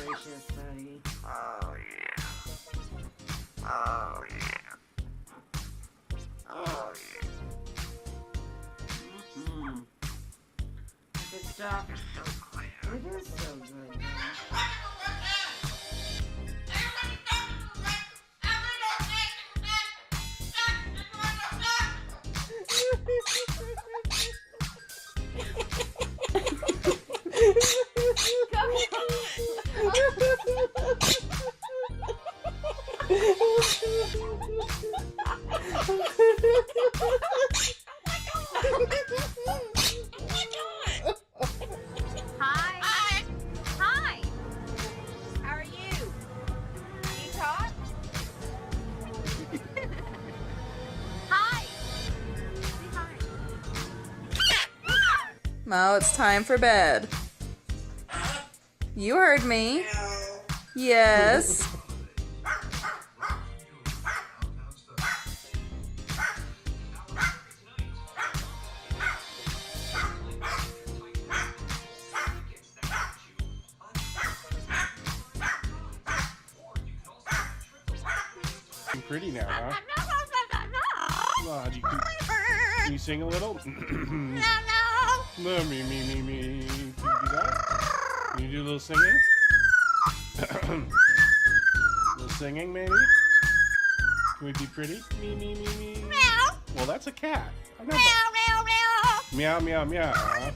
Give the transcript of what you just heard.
gracious, buddy. Oh yeah. Oh yeah. Oh yeah. Mm-hmm. Good stuff. You're so clear. It is so good, man. Hi. Hi. Hi. How are you? Can you talk? Hi. Say hi. Mo, it's time for bed. You heard me. Yes. I'm pretty now, huh? Come on, can you sing a little? No. No, me. Can you do that? Can you do a little singing? A little singing, maybe? Can we be pretty? Me. Meow. Well, that's a cat. I know Meow. Meow. Huh?